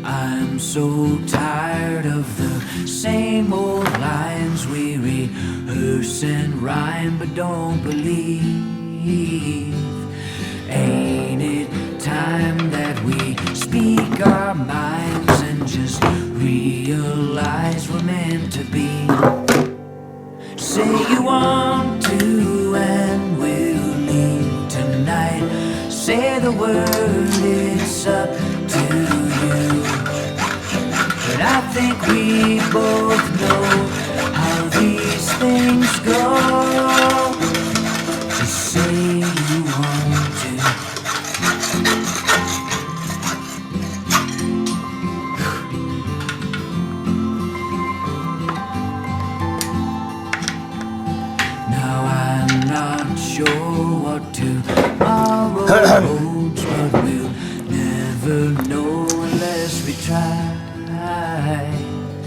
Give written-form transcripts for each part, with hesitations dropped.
I'm so tired of the same old lines we rehearse and rhyme but don't believe. Ain't it time that we speak our minds and just realize we're meant to be? Say you want to and we'll leave tonight. Say the word, it's up to you. But I think we both know how these things go. Just say you want to. Now I'm not sure what tomorrow holds, but we'll never know unless we try.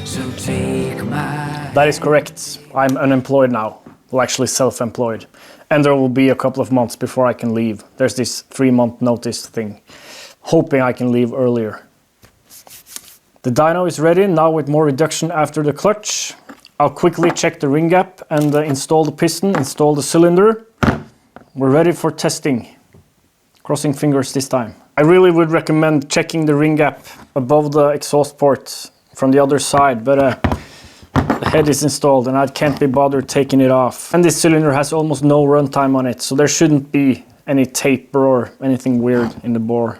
So take my... That is correct. I'm unemployed now. Well, actually self-employed. And there will be a couple of months before I can leave. There's this 3-month notice thing. Hoping I can leave earlier. The dyno is ready, now with more reduction after the clutch. I'll quickly check the ring gap and install the piston, install the cylinder. We're ready for testing. Crossing fingers this time. I really would recommend checking the ring gap above the exhaust port from the other side, but the head is installed and I can't be bothered taking it off. And this cylinder has almost no runtime on it, so there shouldn't be any taper or anything weird in the bore.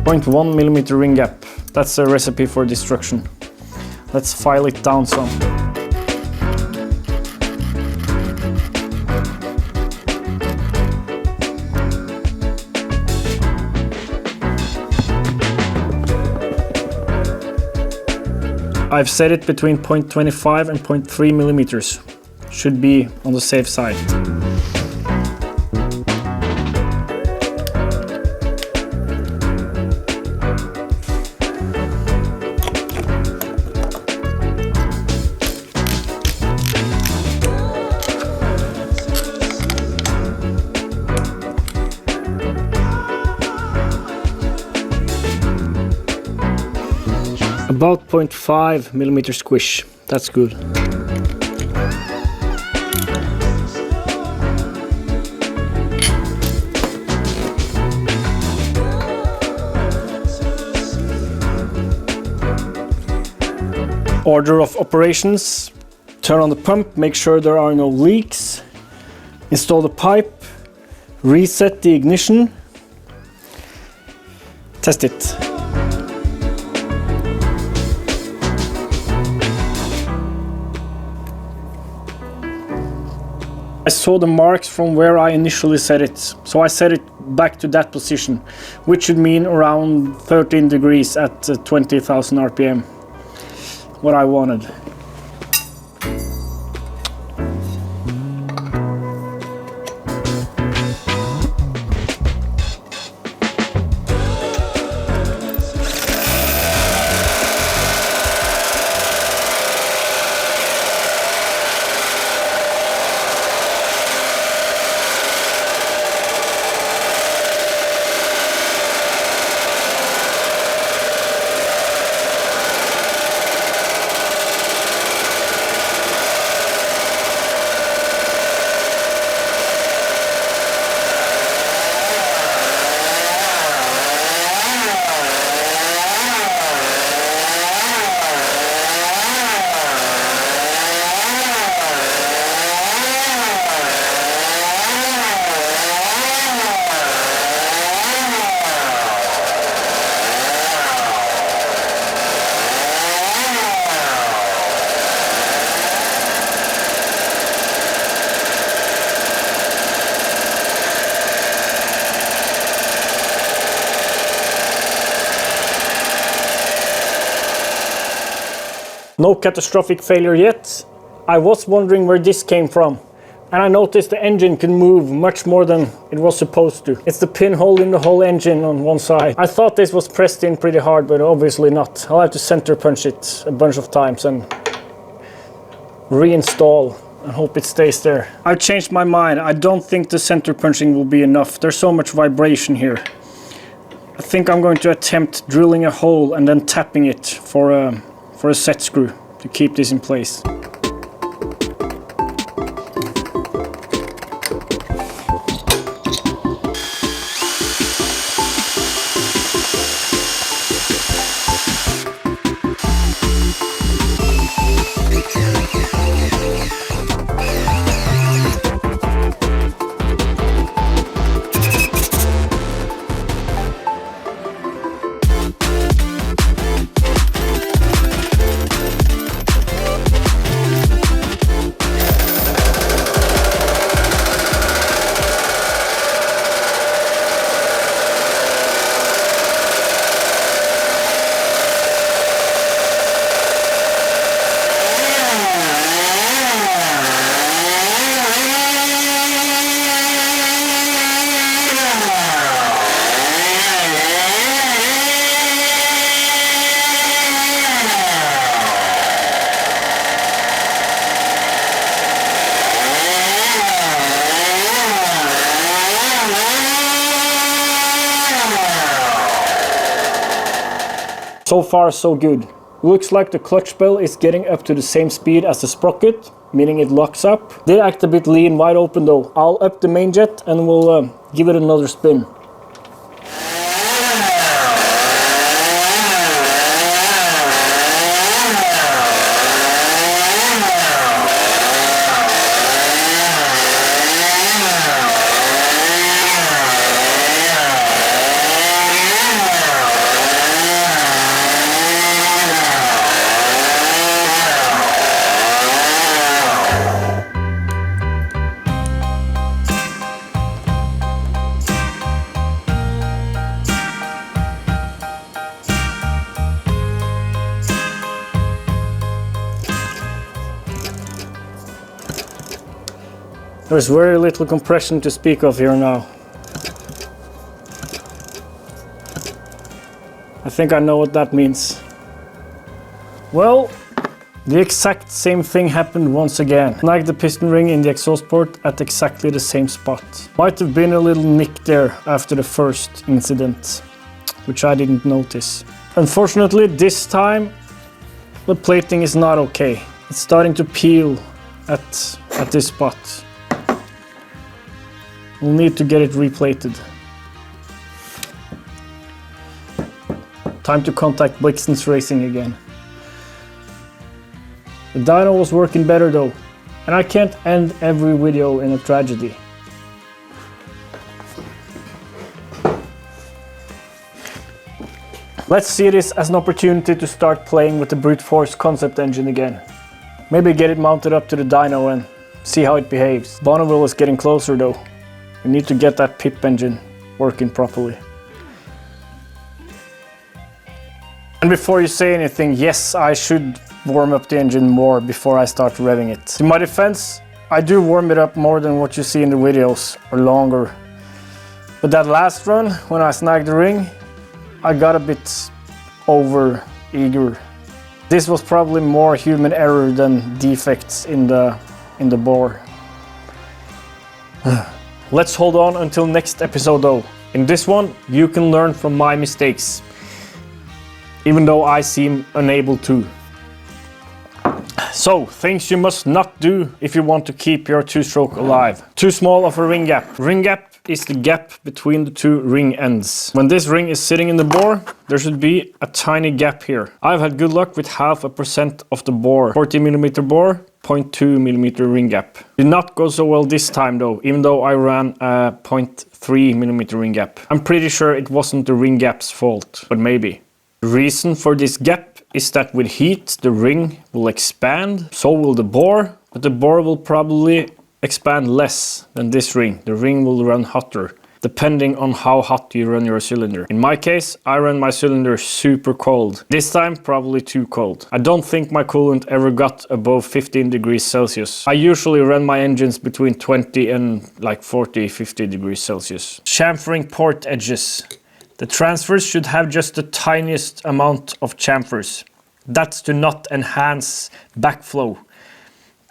.1 millimeter ring gap. That's a recipe for destruction. Let's file it down some. I've set it between 0.25 and 0.3 millimeters. Should be on the safe side. About 0.5 millimeter squish, that's good. Order of operations: turn on the pump, make sure there are no leaks, install the pipe, reset the ignition, test it. I saw the marks from where I initially set it, so I set it back to that position, which should mean around 13 degrees at 20,000 RPM, what I wanted. No catastrophic failure yet. I was wondering where this came from, and I noticed the engine can move much more than it was supposed to. It's the pinhole in the whole engine on one side. I thought this was pressed in pretty hard, but obviously not. I'll have to center punch it a bunch of times and reinstall and hope it stays there. I've changed my mind. I don't think the center punching will be enough. There's so much vibration here. I think I'm going to attempt drilling a hole and then tapping it for a set screw to keep this in place. So far so good. Looks like the clutch bell is getting up to the same speed as the sprocket, meaning it locks up. Did act a bit lean wide open though. I'll up the main jet and we'll give it another spin. There's very little compression to speak of here now. I think I know what that means. Well, the exact same thing happened once again. Snagged the piston ring in the exhaust port at exactly the same spot. Might have been a little nick there after the first incident, which I didn't notice. Unfortunately, this time the plating is not okay. It's starting to peel at this spot. We'll need to get it replated. Time to contact Blixen's Racing again. The dyno was working better though, and I can't end every video in a tragedy. Let's see this as an opportunity to start playing with the brute force concept engine again. Maybe get it mounted up to the dyno and see how it behaves. Bonneville is getting closer though. We need to get that pip engine working properly. And before you say anything, yes, I should warm up the engine more before I start revving it. In my defense, I do warm it up more than what you see in the videos, or longer. But that last run, when I snagged the ring, I got a bit over eager. This was probably more human error than defects in the bore. Let's hold on until next episode though. In this one, you can learn from my mistakes, even though I seem unable to. So, things you must not do if you want to keep your two-stroke alive. Too small of a ring gap. Ring gap is the gap between the two ring ends. When this ring is sitting in the bore, there should be a tiny gap here. I've had good luck with 0.5% of the bore. 40mm bore, 0.2mm ring gap. Did not go so well this time though, even though I ran a 0.3mm ring gap. I'm pretty sure it wasn't the ring gap's fault, but maybe. The reason for this gap is that with heat the ring will expand, so will the bore, but the bore will probably expand less than this ring. The ring will run hotter, depending on how hot you run your cylinder. In my case, I run my cylinder super cold. This time, probably too cold. I don't think my coolant ever got above 15 degrees Celsius. I usually run my engines between 20 and like 40, 50 degrees Celsius. Chamfering port edges. The transfers should have just the tiniest amount of chamfers. That's to not enhance backflow.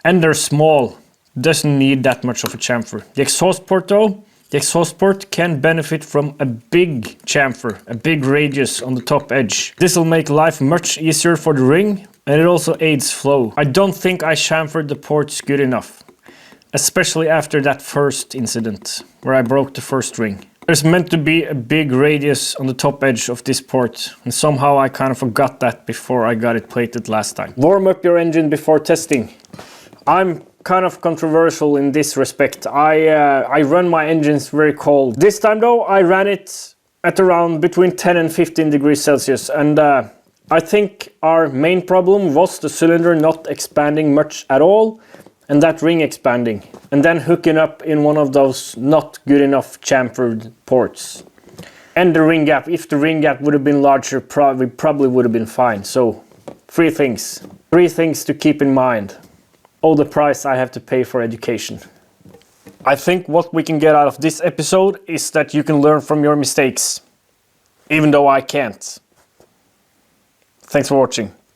And they're small, doesn't need that much of a chamfer. The exhaust port though, the exhaust port can benefit from a big chamfer, a big radius on the top edge. This will make life much easier for the ring, and it also aids flow. I don't think I chamfered the ports good enough, especially after that first incident where I broke the first ring. There's meant to be a big radius on the top edge of this port, and somehow I kind of forgot that before I got it plated last time. Warm up your engine before testing. I'm kind of controversial in this respect. I run my engines very cold. This time though, I ran it at around between 10 and 15 degrees Celsius, and I think our main problem was the cylinder not expanding much at all, and that ring expanding, and then hooking up in one of those not good enough chamfered ports. And the ring gap, if the ring gap would have been larger, probably would have been fine. So, three things to keep in mind. Oh, the price I have to pay for education. I think what we can get out of this episode is that you can learn from your mistakes, even though I can't. Thanks for watching.